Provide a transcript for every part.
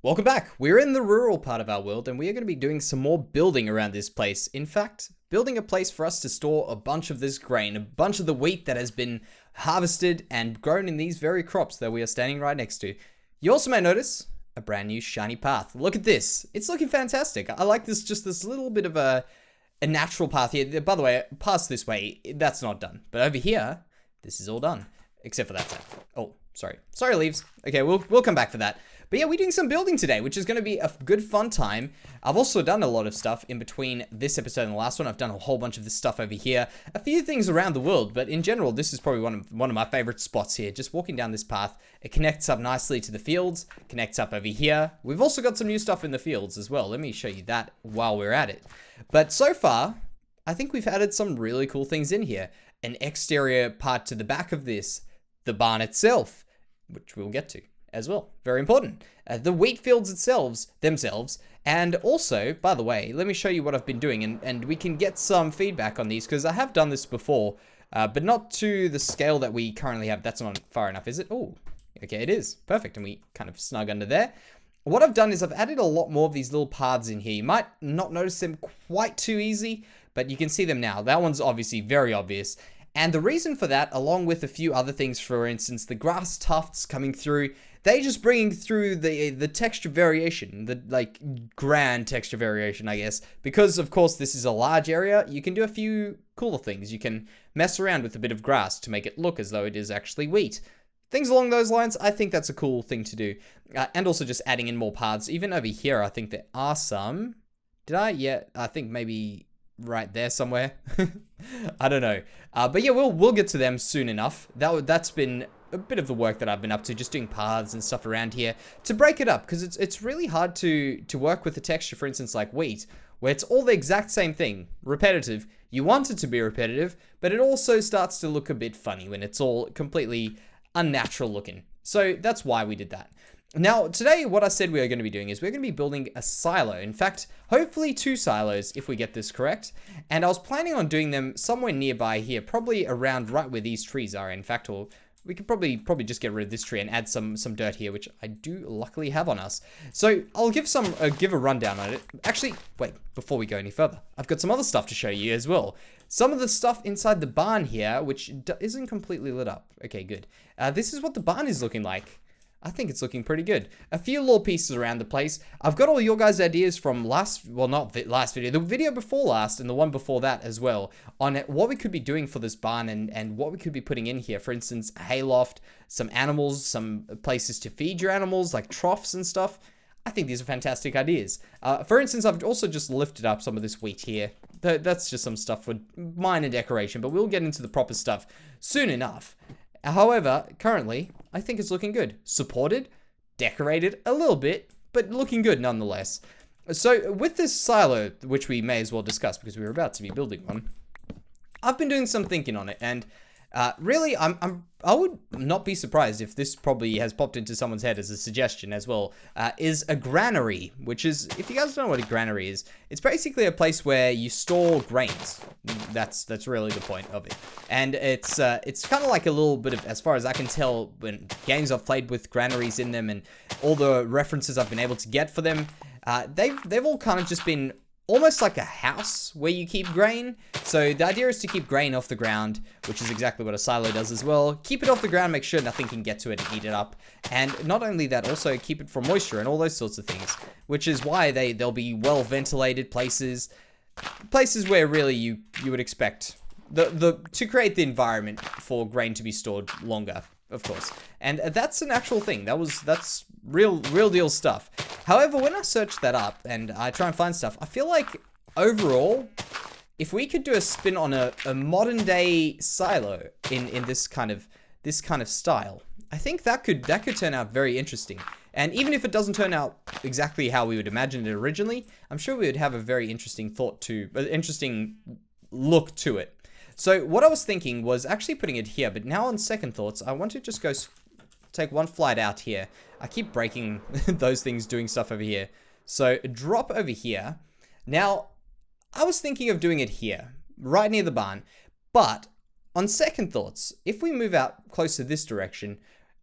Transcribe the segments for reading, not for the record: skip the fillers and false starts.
Welcome back. We're in the rural part of our world and we are going to be doing some more building around this place. In fact, building a place for us to store a bunch of this grain, a bunch of the wheat that has been harvested and grown in these very crops that we are standing right next to. You also may notice a brand new shiny path. Look at this. It's looking fantastic. I like this little bit of a natural path here. By the way, past this way, that's not done. But over here, this is all done. Except for that side. Oh, sorry. Sorry, leaves. Okay, we'll come back for that. But yeah, we're doing some building today, which is going to be a good fun time. I've also done a lot of stuff in between this episode and the last one. I've done a whole bunch of this stuff over here. A few things around the world, but in general, this is probably one of my favorite spots here. Just walking down this path, it connects up nicely to the fields, connects up over here. We've also got some new stuff in the fields as well. Let me show you that while we're at it. But so far, I think we've added some really cool things in here. An exterior part to the back of this, the barn itself, which we'll get to as well. Very important. The wheat fields themselves, and also, by the way, let me show you what I've been doing, and we can get some feedback on these, because I have done this before, but not to the scale that we currently have. That's not far enough, is it? Oh, okay, it is. Perfect, and we kind of snug under there. What I've done is I've added a lot more of these little paths in here. You might not notice them quite too easy, but you can see them now. That one's obviously very obvious. And the reason for that, along with a few other things, for instance, the grass tufts coming through, they just bringing through the texture variation, the like grand texture variation, I guess. Because of course this is a large area, you can do a few cooler things. You can mess around with a bit of grass to make it look as though it is actually wheat. Things along those lines, I think that's a cool thing to do. And also just adding in more paths. Even over here, I think there are some. Did I? Yeah, I think maybe right there somewhere. I don't know. But yeah, we'll get to them soon enough. That's been a bit of the work that I've been up to, just doing paths and stuff around here to break it up, because it's really hard to work with the texture, for instance, like wheat, where it's all the exact same thing, repetitive. You want it to be repetitive, but it also starts to look a bit funny when it's all completely unnatural looking. So that's why we did that. Now, today, what I said we are going to be doing is we're going to be building a silo. In fact, hopefully 2 silos, if we get this correct. And I was planning on doing them somewhere nearby here, probably around right where these trees are, in fact, or we could probably just get rid of this tree and add some dirt here, which I do luckily have on us. So I'll give a rundown on it. Actually, wait, before we go any further, I've got some other stuff to show you as well. Some of the stuff inside the barn here, which isn't completely lit up. Okay, good. This is what the barn is looking like. I think it's looking pretty good. A few little pieces around the place. I've got all your guys' ideas from not the last video, the video before last and the one before that as well, on what we could be doing for this barn and what we could be putting in here. For instance, a hayloft, some animals, some places to feed your animals, like troughs and stuff. I think these are fantastic ideas. For instance, I've also just lifted up some of this wheat here. That's just some stuff for minor decoration, but we'll get into the proper stuff soon enough. However, currently, I think it's looking good. Supported, decorated a little bit, but looking good nonetheless. So with this silo, which we may as well discuss because we're about to be building one, I've been doing some thinking on it, and really, I would not be surprised if this probably has popped into someone's head as a suggestion as well, is a granary, which is, if you guys don't know what a granary is, it's basically a place where you store grains. That's really the point of it. And it's kind of like a little bit of, as far as I can tell, when games I've played with granaries in them and all the references I've been able to get for them, they've all kind of just been almost like a house where you keep grain. So the idea is to keep grain off the ground, which is exactly what a silo does as well. Keep it off the ground, make sure nothing can get to it and eat it up. And not only that, also keep it from moisture and all those sorts of things, which is why they'll be well ventilated places where really you would expect to create the environment for grain to be stored longer, of course. And that's an actual thing. That's real deal stuff. However, when I search that up and I try and find stuff, I feel like overall, if we could do a spin on a modern day silo in this kind of style, I think that could turn out very interesting. And even if it doesn't turn out exactly how we would imagine it originally, I'm sure we would have a very interesting interesting look to it. So what I was thinking was actually putting it here, but now on second thoughts, I want to just go take one flight out here. I keep breaking those things doing stuff over here. So drop over here. Now, I was thinking of doing it here, right near the barn, but on second thoughts, if we move out close to this direction,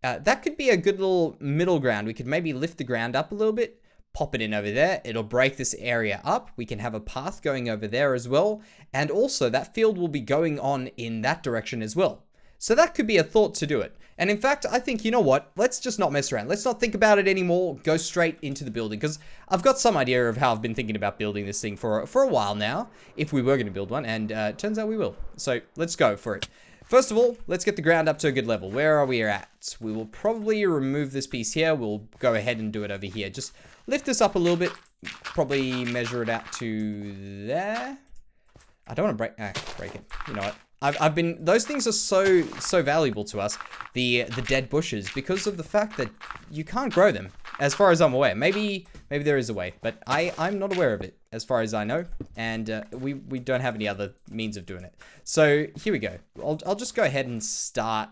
That could be a good little middle ground. We could maybe lift the ground up a little bit, pop it in over there. It'll break this area up. We can have a path going over there as well. And also that field will be going on in that direction as well. So that could be a thought to do it. And in fact, I think, you know what? Let's just not mess around. Let's not think about it anymore. Go straight into the building, because I've got some idea of how I've been thinking about building this thing for a while now, if we were going to build one, and it turns out we will. So let's go for it. First of all, let's get the ground up to a good level. Where are we at? We will probably remove this piece here. We'll go ahead and do it over here. Just lift this up a little bit. Probably measure it out to there. I don't want to break it. You know what? I've been, those things are so valuable to us, the dead bushes, because of the fact that you can't grow them, as far as I'm aware. Maybe there is a way, but I'm not aware of it, as far as I know, and we don't have any other means of doing it. So here we go. I'll just go ahead and start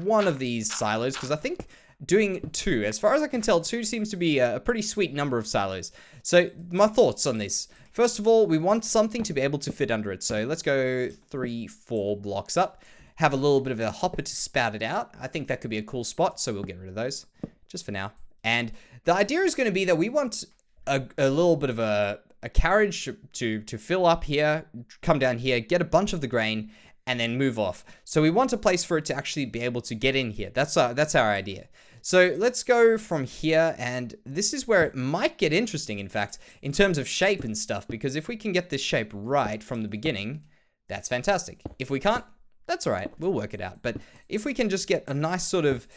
one of these silos, because I think doing 2, as far as I can tell, 2 seems to be a pretty sweet number of silos. So my thoughts on this. First of all, we want something to be able to fit under it. So let's go 3, 4 blocks up. Have a little bit of a hopper to spout it out. I think that could be a cool spot, so we'll get rid of those just for now. And the idea is going to be that we want a little bit of a carriage to fill up here, come down here, get a bunch of the grain, and then move off. So we want a place for it to actually be able to get in here. That's our idea. So let's go from here, and this is where it might get interesting, in fact, in terms of shape and stuff, because if we can get this shape right from the beginning, that's fantastic. If we can't, that's all right. We'll work it out. But if we can just get a nice sort of,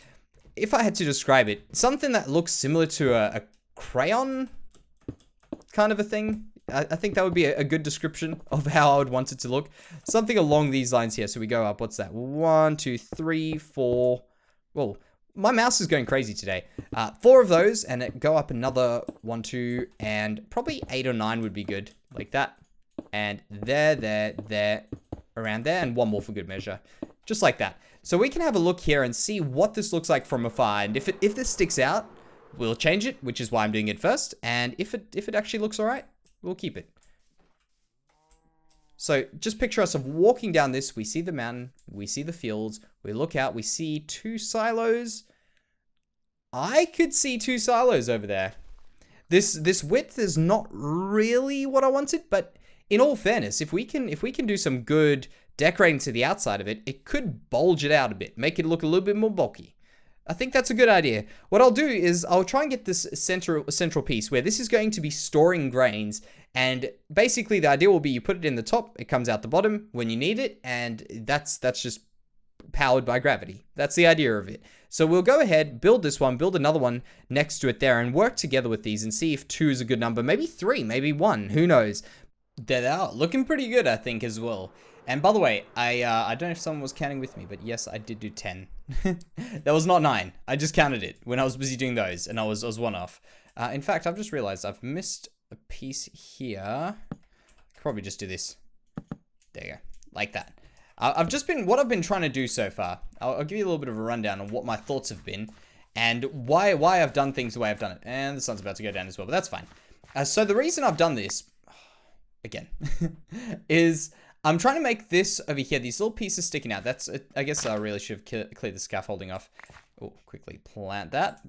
if I had to describe it, something that looks similar to a crayon kind of a thing, I think that would be a good description of how I would want it to look. Something along these lines here. So we go up, what's that? 1, 2, 3, 4. Whoa. My mouse is going crazy today. 4 of those, and it go up another 1, 2, and probably 8 or 9 would be good, like that. And there, around there, and 1 more for good measure, just like that. So we can have a look here and see what this looks like from afar. And if this sticks out, we'll change it, which is why I'm doing it first. And if it actually looks all right, we'll keep it. So just picture us of walking down this. We see the mountain, we see the fields, we look out, we see 2 silos. I could see 2 silos over there. This width is not really what I wanted, but in all fairness, if we can do some good decorating to the outside of it, it could bulge it out a bit, make it look a little bit more bulky. I think that's a good idea. What I'll do is I'll try and get this central piece where this is going to be storing grains, and basically the idea will be you put it in the top, it comes out the bottom when you need it, and that's just powered by gravity. That's the idea of it. So we'll go ahead, build this one, build another one next to it there, and work together with these and see if 2 is a good number. Maybe 3, maybe 1, who knows? There they are, looking pretty good, I think, as well. And by the way, I don't know if someone was counting with me, but yes, I did do 10. That was not 9. I just counted it when I was busy doing those, and I was 1 off. In fact, I've just realized I've missed a piece here. I could probably just do this. There you go, like that. What I've been trying to do so far, I'll give you a little bit of a rundown on what my thoughts have been, and why I've done things the way I've done it. And the sun's about to go down as well, but that's fine. So the reason I've done this, again, is I'm trying to make this over here, these little pieces sticking out. I guess I really should have cleared the scaffolding off. Oh, quickly plant that.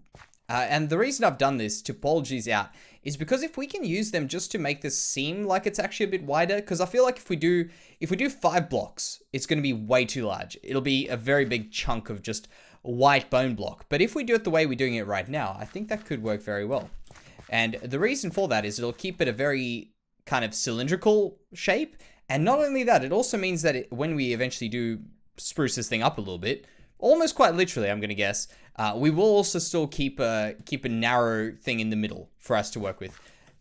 And the reason I've done this to bulge these out is because if we can use them just to make this seem like it's actually a bit wider, because I feel like if we do 5 blocks, it's going to be way too large. It'll be a very big chunk of just white bone block. But if we do it the way we're doing it right now, I think that could work very well. And the reason for that is it'll keep it a very kind of cylindrical shape. And not only that, it also means that when we eventually do spruce this thing up a little bit, almost quite literally, I'm going to guess, we will also still keep a narrow thing in the middle for us to work with.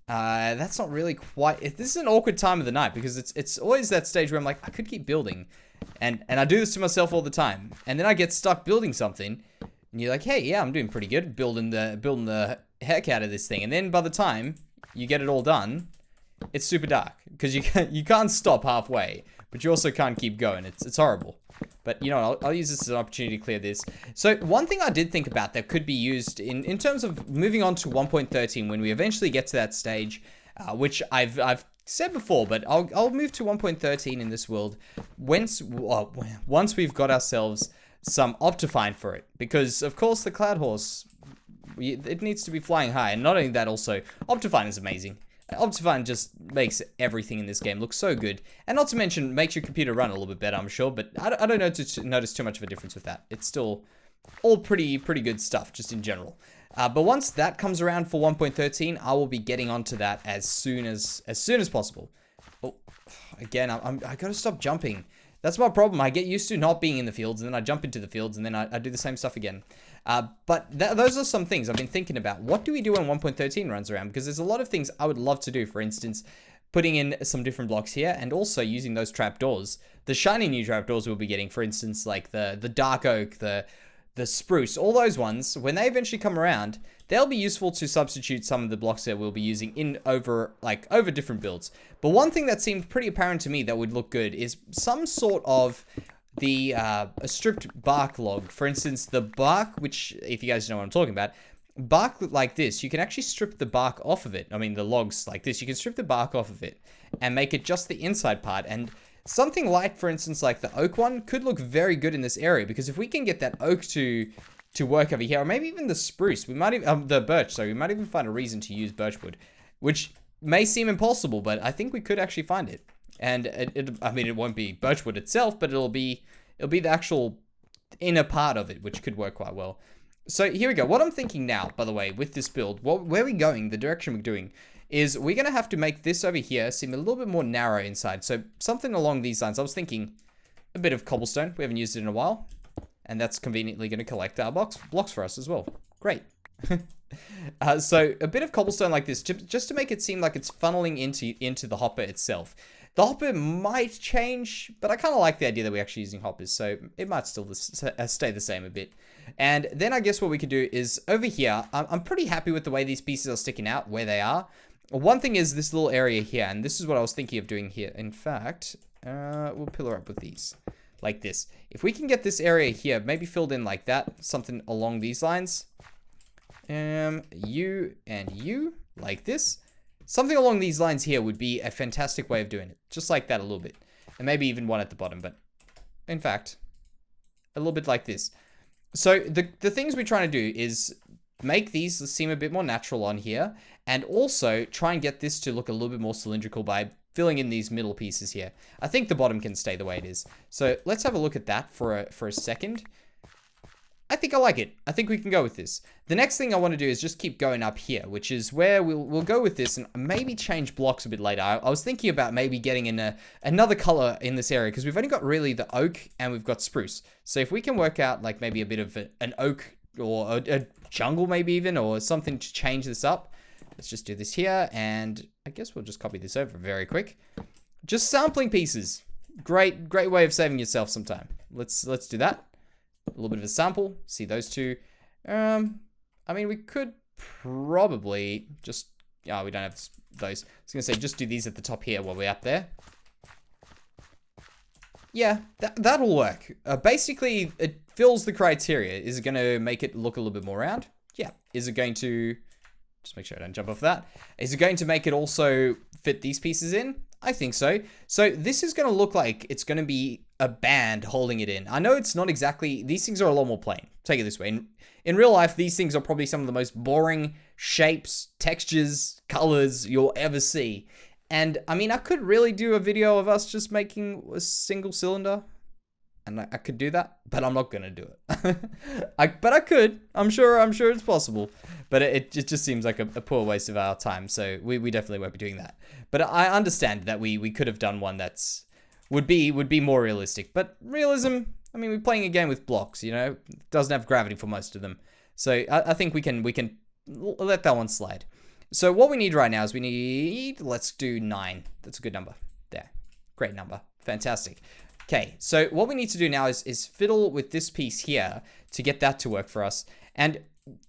That's not really quite, this is an awkward time of the night because it's always that stage where I'm like, I could keep building. And I do this to myself all the time. And then I get stuck building something and you're like, hey, yeah, I'm doing pretty good building the heck out of this thing. And then by the time you get it all done, it's super dark because you can't stop halfway, but you also can't keep going. It's horrible. But you know, I'll use this as an opportunity to clear this. So one thing I did think about that could be used in terms of moving on to 1.13 when we eventually get to that stage, which I've said before, but I'll move to 1.13 in this world once we've got ourselves some Optifine for it. Because, of course, the Cloud Horse, it needs to be flying high. And not only that, also, Optifine is amazing. Optifine just makes everything in this game look so good. And not to mention, makes your computer run a little bit better, I'm sure. But I don't notice too much of a difference with that. It's still all pretty good stuff, just in general. But once that comes around for 1.13, I will be getting onto that as soon as possible. Oh, again, I gotta stop jumping. That's my problem. I get used to not being in the fields, and then I jump into the fields, and then I do the same stuff again. But those are some things I've been thinking about. What do we do when 1.13 runs around? Because there's a lot of things I would love to do. For instance, putting in some different blocks here, and also using those trapdoors. The shiny new trapdoors we'll be getting, for instance, like the dark oak, the spruce, all those ones, when they eventually come around, they'll be useful to substitute some of the blocks that we'll be using over different builds. But one thing that seemed pretty apparent to me that would look good is some sort of a stripped bark log. For instance, the bark, which, if you guys know what I'm talking about, bark like this, you can actually strip the bark off of it. I mean, the logs like this, you can strip the bark off of it and make it just the inside part. And something like, for instance, like the oak one could look very good in this area, because if we can get that oak to work over here, or maybe even the spruce, we might even, the birch, so we might even find a reason to use birchwood, which may seem impossible, but I think we could actually find it. And I mean, it won't be birchwood itself, but it'll be the actual inner part of it, which could work quite well. So here we go. What I'm thinking now, by the way, with this build, where we're going, the direction we're doing, is we're going to have to make this over here seem a little bit more narrow inside. So something along these lines. I was thinking a bit of cobblestone. We haven't used it in a while. And that's conveniently going to collect our blocks for us as well. Great. So a bit of cobblestone like this, just to make it seem like it's funneling into the hopper itself. The hopper might change, but I kind of like the idea that we're actually using hoppers, so it might still stay the same a bit. And then I guess what we could do is over here, I'm pretty happy with the way these pieces are sticking out, where they are. One thing is this little area here, and this is what I was thinking of doing here. In fact, we'll pillar up with these, like this. If we can get this area here, maybe filled in like that, something along these lines. You and you, like this. Something along these lines here would be a fantastic way of doing it. Just like that a little bit. And maybe even one at the bottom, but in fact, a little bit like this. So the things we're trying to do is make these seem a bit more natural on here, and also try and get this to look a little bit more cylindrical by filling in these middle pieces here. I think the bottom can stay the way it is. So let's have a look at that for a second. I think I like it. I think we can go with this. The next thing I want to do is just keep going up here, which is where we'll go with this and maybe change blocks a bit later. I was thinking about maybe getting in another color in this area, because we've only got really the oak and we've got spruce. So if we can work out like maybe a bit of an oak or a jungle maybe even, or something to change this up. Let's just do this here, and I guess we'll just copy this over very quick. Just sampling pieces. Great way of saving yourself some time. Let's do that. A little bit of a sample. See those two. I mean, we could probably just... Oh, we don't have those. I was going to say, just do these at the top here while we're up there. Yeah, that'll work. Basically, it fills the criteria. Is it going to make it look a little bit more round? Yeah. Is it going to... Just make sure I don't jump off that. Is it going to make it also fit these pieces in? I think so. So this is going to look like it's going to be a band holding it in. I know it's not exactly... These things are a lot more plain. Take it this way. In real life, these things are probably some of the most boring shapes, textures, colors you'll ever see. And, I mean, I could really do a video of us just making a single cylinder. And I could do that, but I'm not going to do it. But I could. I'm sure it's possible. But it just seems like a poor waste of our time. So we definitely won't be doing that. But I understand that we could have done one would be more realistic. But realism, I mean, we're playing a game with blocks, you know. It doesn't have gravity for most of them. So I think we can let that one slide. So what we need right now is let's do 9. That's a good number. There. Great number. Fantastic. Okay, so what we need to do now is fiddle with this piece here to get that to work for us. And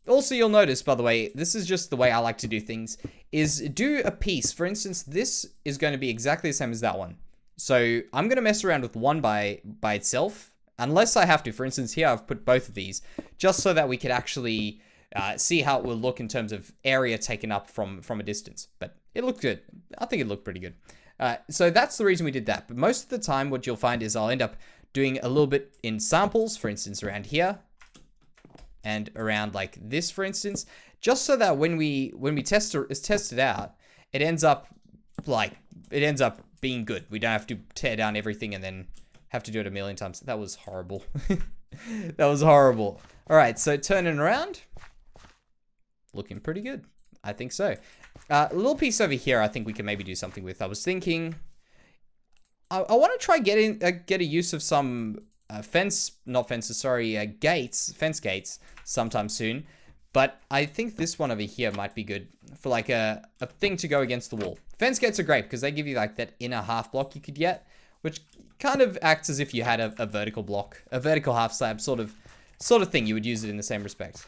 also you'll notice, by the way, this is just the way I like to do things, is do a piece. For instance, this is going to be exactly the same as that one. So I'm going to mess around with one by itself, unless I have to. For instance, here I've put both of these, just so that we could actually see how it will look in terms of area taken up from a distance. But it looked good. I think it looked pretty good. So that's the reason we did that. But most of the time, what you'll find is I'll end up doing a little bit in samples, for instance, around here and around like this, for instance, just so that when we test it out, it ends up being good. We don't have to tear down everything and then have to do it a million times. That was horrible. That was horrible. All right, so turning around, looking pretty good. I think so. A little piece over here, I think we can maybe do something with. I was thinking, I want to try get a use of some fence gates sometime soon. But I think this one over here might be good for like a thing to go against the wall. Fence gates are great because they give you like that inner half block you could get, which kind of acts as if you had a vertical block, a vertical half slab sort of thing. You would use it in the same respect.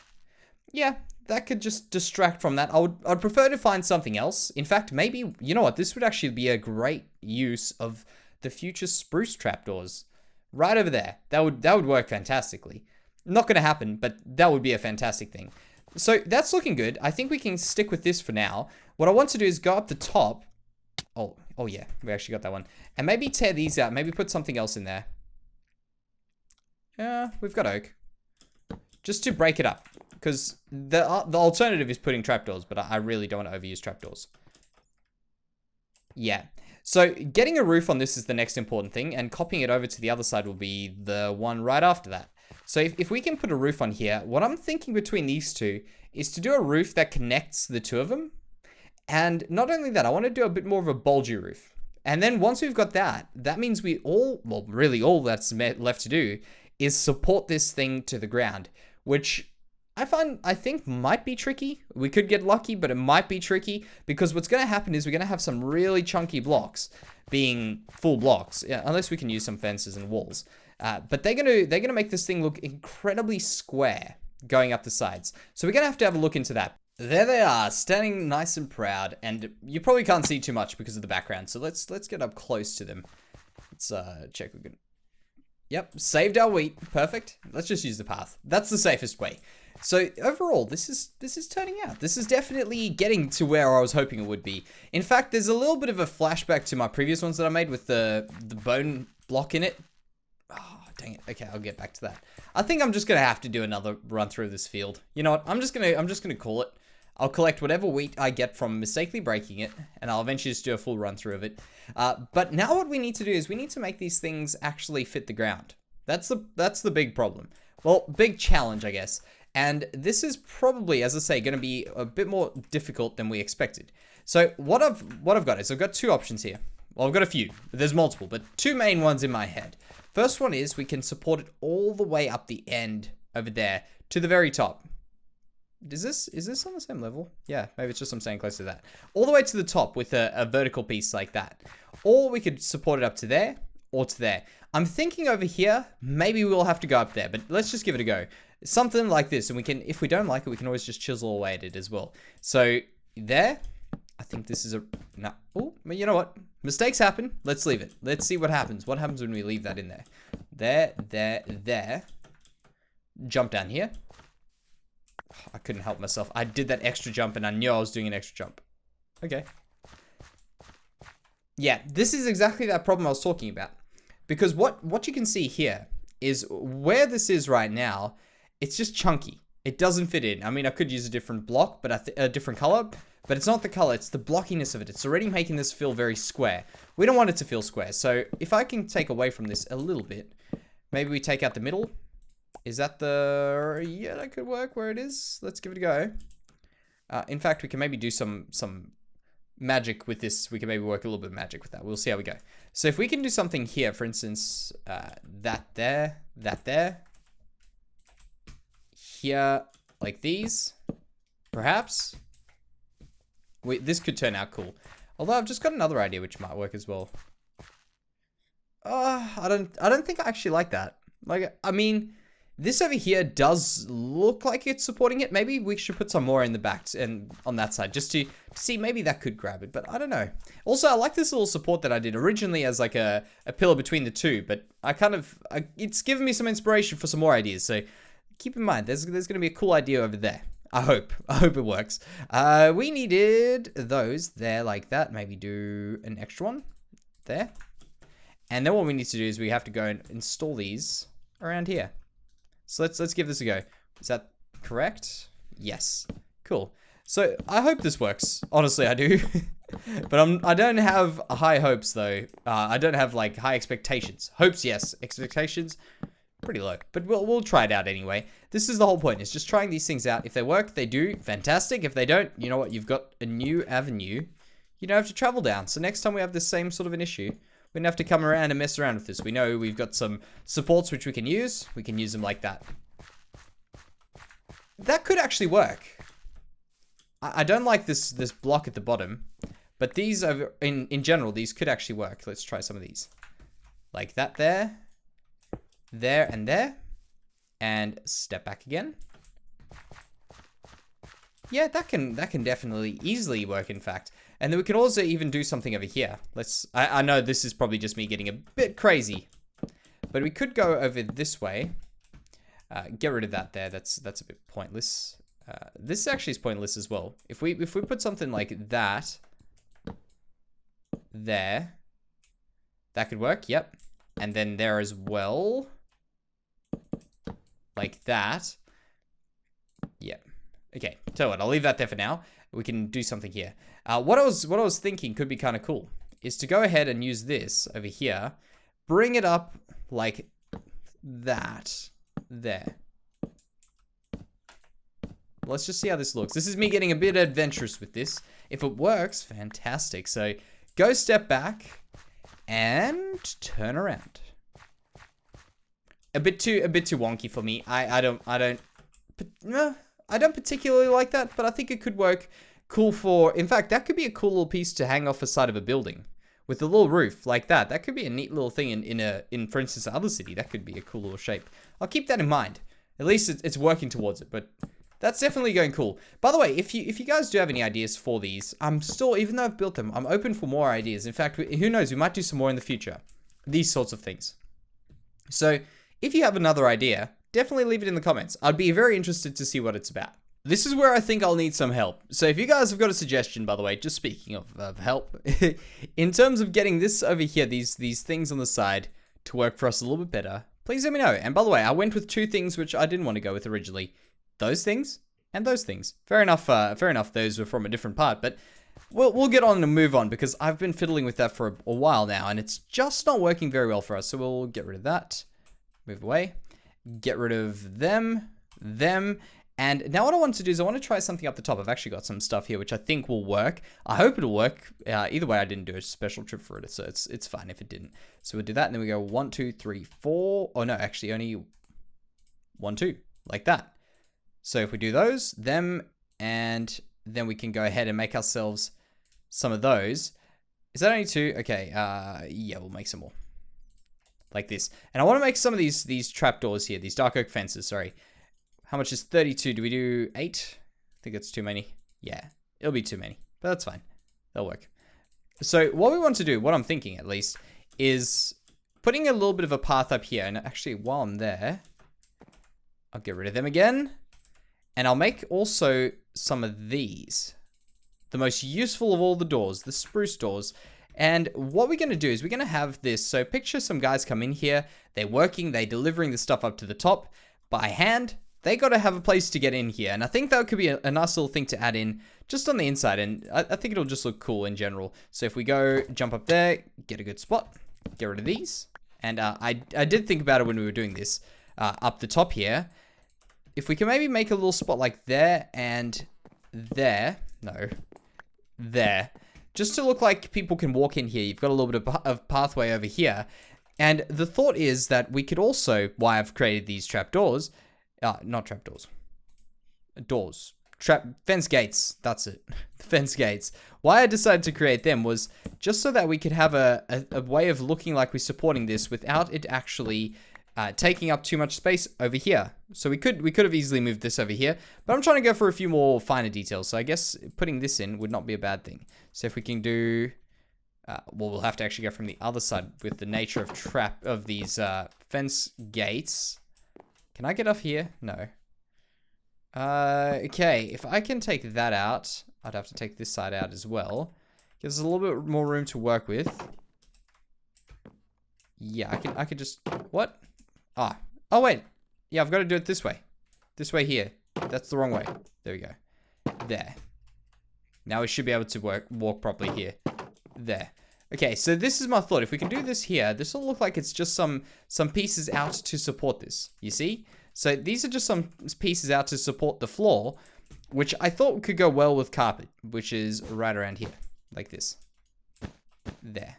Yeah, that could just distract from that. I'd prefer to find something else. In fact, maybe, you know what, this would actually be a great use of the future spruce trapdoors. Right over there. That would work fantastically. Not going to happen, but that would be a fantastic thing. So that's looking good. I think we can stick with this for now. What I want to do is go up the top. Oh yeah, we actually got that one. And maybe tear these out. Maybe put something else in there. Yeah, we've got oak. Just to break it up. Because the alternative is putting trapdoors, but I really don't want to overuse trapdoors. Yeah. So getting a roof on this is the next important thing, and copying it over to the other side will be the one right after that. So if we can put a roof on here, what I'm thinking between these two is to do a roof that connects the two of them. And not only that, I want to do a bit more of a bulgy roof. And then once we've got that, that means really all that's left to do is support this thing to the ground, which I think might be tricky. We could get lucky, but it might be tricky because what's going to happen is we're going to have some really chunky blocks being full blocks, unless we can use some fences and walls. But they're gonna make this thing look incredibly square going up the sides. So we're gonna have a look into that. There they are, standing nice and proud, and you probably can't see too much because of the background. So let's get up close to them. Let's check we're good. Yep, saved our wheat. Perfect. Let's just use the path. That's the safest way. So overall, this is turning out. This is definitely getting to where I was hoping it would be. In fact, there's a little bit of a flashback to my previous ones that I made with the bone block in it. Oh, dang it. Okay, I'll get back to that. I think I'm just gonna have to do another run through of this field. You know what? I'm just gonna call it. I'll collect whatever wheat I get from mistakenly breaking it, and I'll eventually just do a full run through of it. But now what we need to do is we need to make these things actually fit the ground. That's the big problem. Well, big challenge, I guess. And this is probably, as I say, going to be a bit more difficult than we expected. So what I've got is I've got two options here. Well, I've got a few. There's multiple, but two main ones in my head. First one is we can support it all the way up the end over there to the very top. Is this on the same level? Yeah, maybe it's just I'm staying close to that. All the way to the top with a vertical piece like that. Or we could support it up to there or to there. I'm thinking over here, maybe we'll have to go up there, but let's just give it a go. Something like this, and we can, if we don't like it, we can always just chisel away at it as well. So there, I think this is no. Oh, you know what? Mistakes happen. Let's leave it. Let's see what happens. What happens when we leave that in there? There. Jump down here. I couldn't help myself. I did that extra jump, and I knew I was doing an extra jump. Okay. Yeah, this is exactly that problem I was talking about. Because what you can see here is where this is right now, it's just chunky. It doesn't fit in. I mean, I could use a different block, but a different color, but it's not the color, it's the blockiness of it. It's already making this feel very square. We don't want it to feel square. So if I can take away from this a little bit, maybe we take out the middle. Is that yeah, that could work where it is. Let's give it a go. In fact, we can maybe do some magic with this. We can maybe work a little bit of magic with that. We'll see how we go. So if we can do something here, for instance, that there, here, like these, perhaps. This could turn out cool. Although I've just got another idea which might work as well. I don't think I actually like that. Like, I mean, this over here does look like it's supporting it. Maybe we should put some more in the back and on that side just to see, maybe that could grab it, but I don't know. Also, I like this little support that I did originally as like a pillar between the two, but it's given me some inspiration for some more ideas. So keep in mind, there's going to be a cool idea over there. I hope it works. We needed those there like that. Maybe do an extra one there. And then what we need to do is we have to go and install these around here. So let's give this a go. Is that correct? Yes. Cool. So I hope this works. Honestly, I do. But I don't have high hopes though. I don't have like high expectations. Hopes, yes. Expectations, pretty low. But we'll try it out anyway. This is the whole point. It's just trying these things out. If they work, they do. Fantastic. If they don't, you know what? You've got a new avenue you don't have to travel down. So next time we have the same sort of an issue, we don't have to come around and mess around with this. We know we've got some supports which we can use. We can use them like that. That could actually work. I don't like this block at the bottom, but these over in general, these could actually work. Let's try some of these. Like that there, and there, and step back again. Yeah, that can definitely easily work, in fact. And then we can also even do something over here. I know this is probably just me getting a bit crazy, but we could go over this way. Get rid of that there. That's a bit pointless. This actually is pointless as well. If we put something like that there, that could work. Yep. And then there as well, like that. Yep. Okay. So what? I'll leave that there for now. We can do something here. What I was thinking could be kind of cool is to go ahead and use this over here, bring it up like that there. Let's just see how this looks. This is me getting a bit adventurous with this. If it works, fantastic. So go step back and turn around. A bit too wonky for me. I don't particularly like that, but I think it could work cool for, in fact, that could be a cool little piece to hang off the side of a building with a little roof like that. That could be a neat little thing in for instance, the other city. That could be a cool little shape. I'll keep that in mind. At least it's working towards it, but that's definitely going cool. By the way, if you guys do have any ideas for these, I'm still, even though I've built them, I'm open for more ideas. In fact, who knows, we might do some more in the future. These sorts of things. So if you have another idea, definitely leave it in the comments. I'd be very interested to see what it's about. This is where I think I'll need some help. So if you guys have got a suggestion, by the way, just speaking of help, in terms of getting this over here, these things on the side to work for us a little bit better, please let me know. And by the way, I went with two things which I didn't want to go with originally. Those things and those things. Fair enough, those were from a different part, but we'll get on and move on because I've been fiddling with that for a while now and it's just not working very well for us. So we'll get rid of that, move away, get rid of them, and now what I want to do is I want to try something up the top. I've actually got some stuff here which I think will work. I hope it'll work. Either way, I didn't do a special trip for it, so it's fine if it didn't. So we'll do that, and then we go 1, 2, 3, 4. Oh no, actually only 1, 2, like that. So if we do those, them, and then we can go ahead and make ourselves some of those. Is that only 2? Okay, yeah, we'll make some more. Like this. And I want to make some of these trapdoors here, these dark oak fences, sorry. How much is 32? Do we do 8? I think it's too many. Yeah, it'll be too many, but that's fine. They'll work. So what we want to do, what I'm thinking at least, is putting a little bit of a path up here. And actually, while I'm there, I'll get rid of them again. And I'll make also some of these. The most useful of all the doors, the spruce doors. And what we're going to do is we're going to have this. So picture some guys come in here. They're working. They're delivering the stuff up to the top by hand. They got to have a place to get in here. And I think that could be a nice little thing to add in just on the inside. And I think it'll just look cool in general. So if we go jump up there, get a good spot, get rid of these. And I did think about it when we were doing this up the top here. If we can maybe make a little spot like there and there. No, there. Just to look like people can walk in here. You've got a little bit of pathway over here. And the thought is that we could also, why I've created these trapdoors, not trapdoors, doors, fence gates, that's it, fence gates. Why I decided to create them was just so that we could have a way of looking like we're supporting this without it actually taking up too much space over here. So we could have easily moved this over here, but I'm trying to go for a few more finer details. So I guess putting this in would not be a bad thing. So if we can do, well, we'll have to actually go from the other side with the nature of these fence gates. Can I get off here? No. Okay, if I can take that out, I'd have to take this side out as well. Gives us a little bit more room to work with. Yeah, I could just, what? Ah, oh wait. Yeah, I've got to do it this way. This way here. That's the wrong way. There we go. There. Now we should be able to walk properly here. There. Okay, so this is my thought. If we can do this here, this will look like it's just some pieces out to support this. You see? So these are just some pieces out to support the floor, which I thought could go well with carpet, which is right around here, like this. There.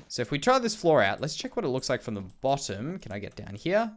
So if we try this floor out, let's check what it looks like from the bottom. Can I get down here?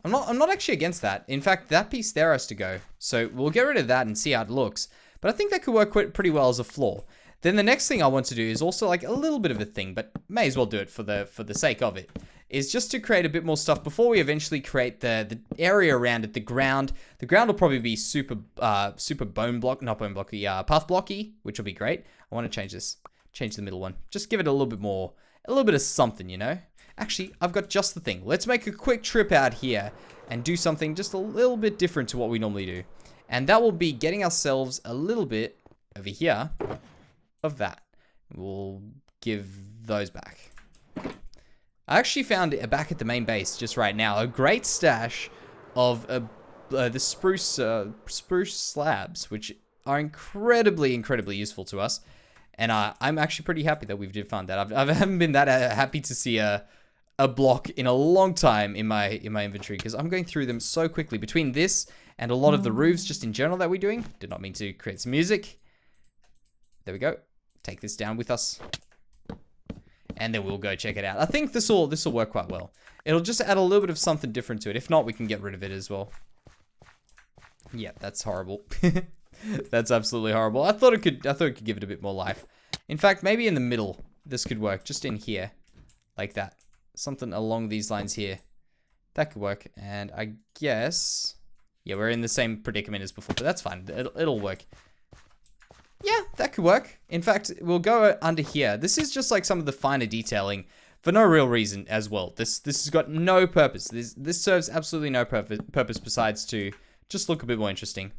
I'm not actually against that. In fact, that piece there has to go. So we'll get rid of that and see how it looks. But I think that could work pretty well as a floor. Then the next thing I want to do is also like a little bit of a thing, but may as well do it for the sake of it, is just to create a bit more stuff before we eventually create the area around it, the ground. The ground will probably be super bone block, not bone blocky, path blocky, which will be great. I want to change this, change the middle one. Just give it a little bit more, a little bit of something, you know? Actually, I've got just the thing. Let's make a quick trip out here and do something just a little bit different to what we normally do. And that will be getting ourselves a little bit over here of that. We'll give those back. I actually found it back at the main base just right now. A great stash of the spruce slabs, which are incredibly useful to us. And I'm actually pretty happy that we did find that. I haven't been that happy to see a block in a long time in my inventory, because I'm going through them so quickly between this and a lot of the roofs just in general that we're doing. Did not mean to create some music. There we go. Take this down with us. And then we'll go check it out. I think this will work quite well. It'll just add a little bit of something different to it. If not, we can get rid of it as well. Yeah, that's horrible. That's absolutely horrible. I thought it could give it a bit more life. In fact, maybe in the middle, this could work. Just in here. Like that. Something along these lines here. That could work. And I guess, yeah, we're in the same predicament as before, but that's fine. It'll work. Yeah, that could work. In fact, we'll go under here. This is just like some of the finer detailing for no real reason as well. This has got no purpose. This serves absolutely no purpose besides to just look a bit more interesting.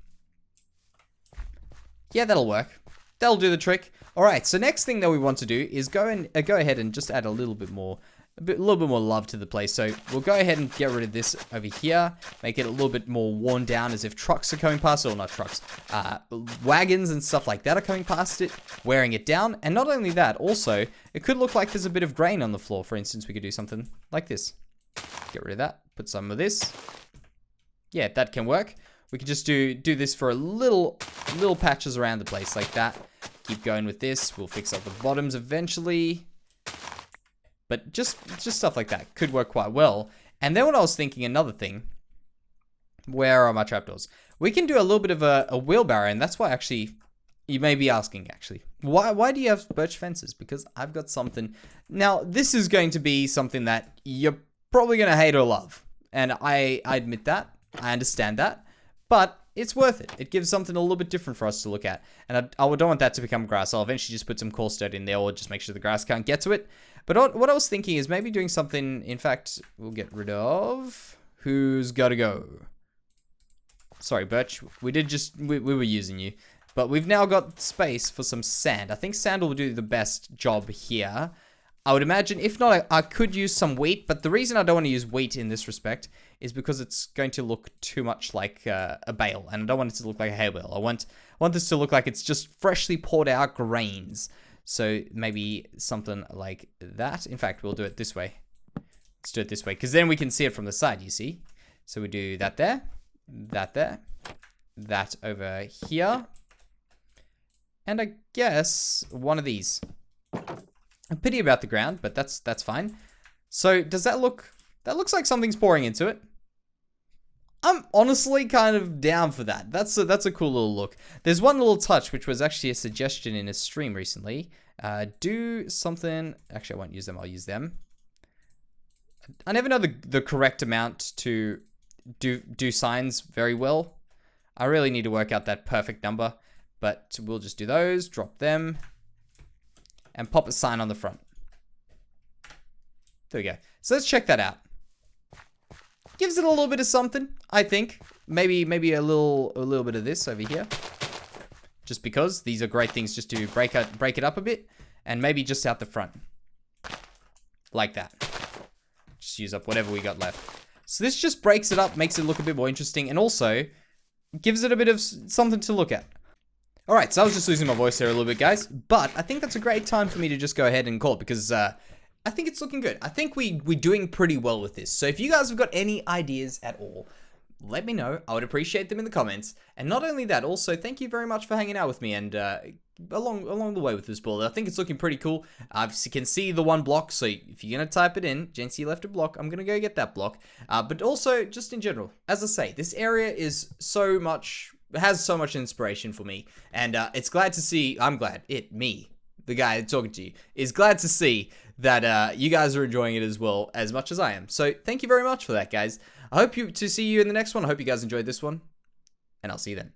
Yeah, that'll work. That'll do the trick. All right, so next thing that we want to do is go ahead and just add a little bit more love to the place. So we'll go ahead and get rid of this over here, make it a little bit more worn down, as if trucks are coming past, or not trucks, wagons and stuff like that are coming past it, wearing it down. And not only that, also, it could look like there's a bit of grain on the floor. For instance, we could do something like this. Get rid of that, put some of this. Yeah, that can work. We could just do this for a little patches around the place like that. Keep going with this. We'll fix up the bottoms eventually. But just stuff like that could work quite well. And then what I was thinking, another thing. Where are my trapdoors? We can do a little bit of a wheelbarrow, and that's why actually, you may be asking actually, why do you have birch fences? Because I've got something. Now, this is going to be something that you're probably going to hate or love. And I admit that. I understand that. But it's worth it. It gives something a little bit different for us to look at. And I don't want that to become grass. I'll eventually just put some coarse dirt in there, or just make sure the grass can't get to it. But what I was thinking is maybe doing something, in fact, we'll get rid of... Who's gotta go? Sorry, Birch. We were using you. But we've now got space for some sand. I think sand will do the best job here. I would imagine, if not, I could use some wheat. But the reason I don't want to use wheat in this respect is because it's going to look too much like a bale. And I don't want it to look like a hay bale. I want this to look like it's just freshly poured out grains. So maybe something like that. In fact, we'll do it this way. Let's do it this way, because then we can see it from the side, you see. So we do that there, that over here. And I guess one of these. A pity about the ground, but that's fine. So does that look... That looks like something's pouring into it. I'm honestly kind of down for that. That's a cool little look. There's one little touch, which was actually a suggestion in a stream recently. Do something... Actually, I won't use them. I'll use them. I never know the correct amount to do signs very well. I really need to work out that perfect number. But we'll just do those. Drop them. And pop a sign on the front. There we go. So let's check that out. Gives it a little bit of something, I think. Maybe a little bit of this over here. Just because these are great things just to break it up a bit. And maybe just out the front. Like that. Just use up whatever we got left. So this just breaks it up, makes it look a bit more interesting, and also gives it a bit of something to look at. Alright, so I was just losing my voice there a little bit, guys. But I think that's a great time for me to just go ahead and call it, because I think it's looking good. I think we're doing pretty well with this. So if you guys have got any ideas at all, let me know. I would appreciate them in the comments. And not only that, also thank you very much for hanging out with me and along the way with this build. I think it's looking pretty cool. I can see the one block, so if you're gonna type it in, Jansey left a block, I'm gonna go get that block. But also just in general, as I say, this area is has so much inspiration for me, and it's glad to see. The guy talking to you, is glad to see that you guys are enjoying it as well as much as I am. So thank you very much for that, guys. I hope to see you in the next one. I hope you guys enjoyed this one, and I'll see you then.